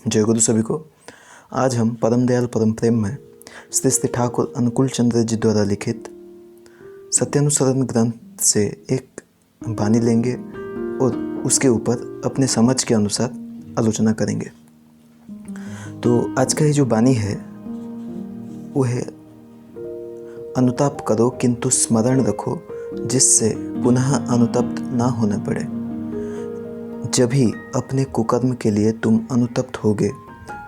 जय गुरु सभी को। आज हम परम दयाल परम प्रेम में श्री श्री ठाकुर अनुकूल चंद्र जी द्वारा लिखित सत्यानुसरण ग्रंथ से एक वाणी लेंगे और उसके ऊपर अपने समझ के अनुसार आलोचना करेंगे। तो आज का ये जो वाणी है वो है, अनुताप करो किंतु स्मरण रखो जिससे पुनः अनुतप्त ना होना पड़े। जब भी अपने कुकर्म के लिए तुम अनुतप्त होगे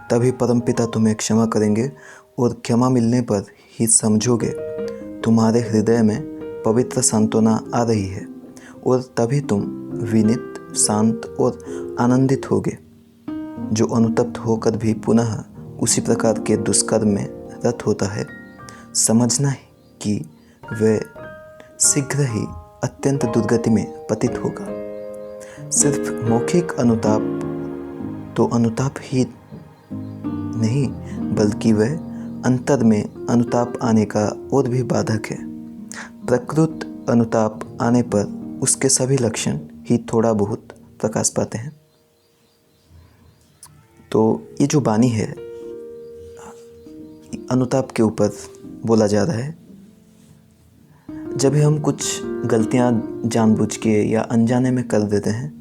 तभी परमपिता तुम्हें क्षमा करेंगे और क्षमा मिलने पर ही समझोगे तुम्हारे हृदय में पवित्र सांत्वना आ रही है और तभी तुम विनीत, शांत और आनंदित होगे। जो अनुतप्त होकर भी पुनः उसी प्रकार के दुष्कर्म में रत होता है, समझना है कि वह शीघ्र ही अत्यंत दुर्गति में पतित होगा। सिर्फ मौखिक अनुताप तो अनुताप ही नहीं बल्कि वह अंतर में अनुताप आने का और भी बाधक है। प्रकृत अनुताप आने पर उसके सभी लक्षण ही थोड़ा बहुत प्रकाश पाते हैं। तो ये जो वाणी है अनुताप के ऊपर बोला जा रहा है। जब भी हम कुछ गलतियां जानबूझ के या अनजाने में कर देते हैं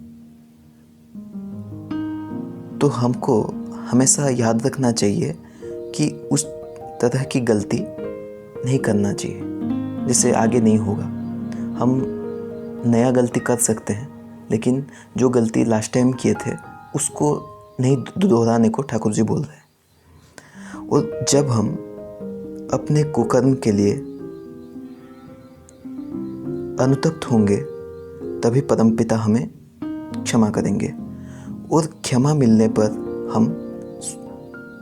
तो हमको हमेशा याद रखना चाहिए कि उस तरह की गलती नहीं करना चाहिए जिससे आगे नहीं होगा। हम नया गलती कर सकते हैं लेकिन जो गलती लास्ट टाइम किए थे उसको नहीं दोहराने को ठाकुर जी बोल रहे हैं। और जब हम अपने कुकर्म के लिए अनुतप्त होंगे तभी परमपिता हमें क्षमा करेंगे और क्षमा मिलने पर हम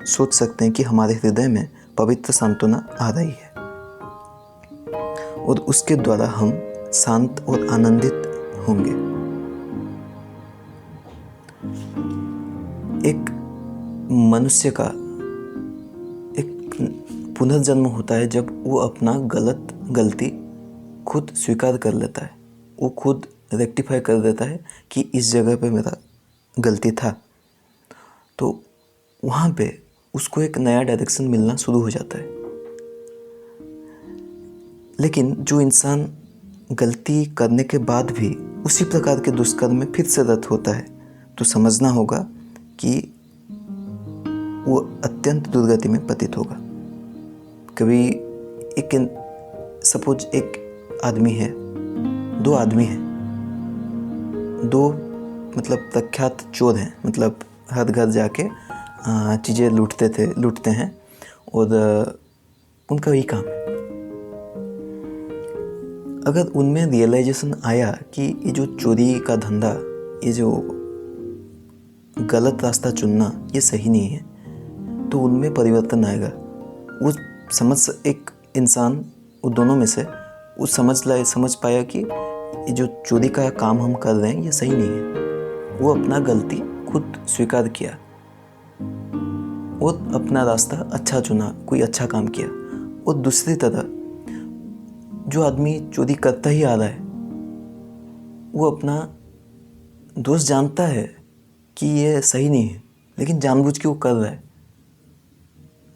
सोच सकते हैं कि हमारे हृदय में पवित्र सांत्वना आ रही है और उसके द्वारा हम शांत और आनंदित होंगे। एक मनुष्य का एक पुनर्जन्म होता है जब वो अपना गलती खुद स्वीकार कर लेता है, वो खुद रेक्टिफाई कर देता है कि इस जगह पे मेरा गलती था। तो वहाँ पे उसको एक नया डायरेक्शन मिलना शुरू हो जाता है। लेकिन जो इंसान गलती करने के बाद भी उसी प्रकार के दुष्कर्म में फिर से रत होता है तो समझना होगा कि वो अत्यंत दुर्गति में पतित होगा। कभी सपोज एक आदमी है, दो आदमी हैं, दो मतलब प्रख्यात चोर हैं, मतलब हर घर जाके चीज़ें लूटते हैं और उनका वही काम है। अगर उनमें रियलाइजेशन आया कि ये जो चोरी का धंधा, ये जो गलत रास्ता चुनना ये सही नहीं है, तो उनमें परिवर्तन आएगा। वो एक इंसान वो दोनों में से वो समझ पाया कि ये जो चोरी का काम हम कर रहे हैं ये सही नहीं है। वो अपना गलती खुद स्वीकार किया और अपना रास्ता अच्छा चुना, कोई अच्छा काम किया। और दूसरी तरह जो आदमी चोरी करता ही आ रहा है वो अपना दोष जानता है कि ये सही नहीं है लेकिन जानबूझ के वो कर रहा है।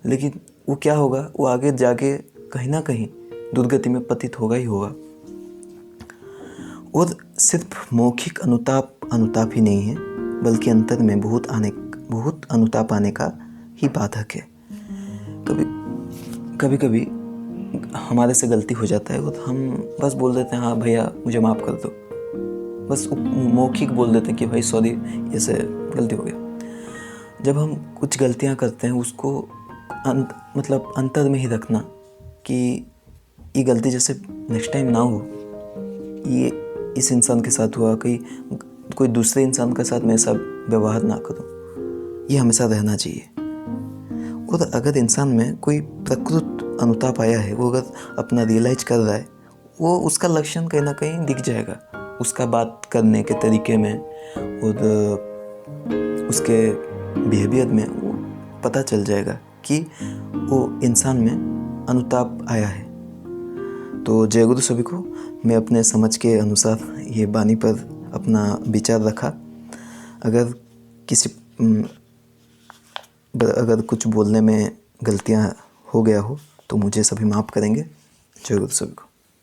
लेकिन वो क्या होगा, वो आगे जाके कहीं ना कहीं दुर्गति में पतित होगा ही होगा। और सिर्फ मौखिक अनुताप ही नहीं है बल्कि अंतर में बहुत अनुताप आने का ही बाधक है। कभी हमारे से गलती हो जाता है और हम बस बोल देते हैं हाँ भैया मुझे माफ़ कर दो, बस मौखिक बोल देते हैं कि भाई सॉरी ऐसे गलती हो गया। जब हम कुछ गलतियां करते हैं उसको मतलब अंतर में ही रखना कि ये गलती जैसे नेक्स्ट टाइम ना हो। ये इस इंसान के साथ हुआ, कोई दूसरे इंसान के साथ मैं ऐसा व्यवहार ना करूं, ये हमेशा रहना चाहिए। और अगर इंसान में कोई प्रकृत अनुताप आया है, वो अगर अपना रियलाइज कर रहा है, वो उसका लक्षण कहीं ना कहीं दिख जाएगा, उसका बात करने के तरीके में और उसके बिहेवियर में वो पता चल जाएगा कि वो इंसान में अनुताप आया है। तो जय गुरु सभी को। मैं अपने समझ के अनुसार ये वाणी पर अपना विचार रखा। अगर किसी अगर कुछ बोलने में गलतियाँ हो गया हो तो मुझे सभी माफ़ करेंगे। जय गुरु सभी को।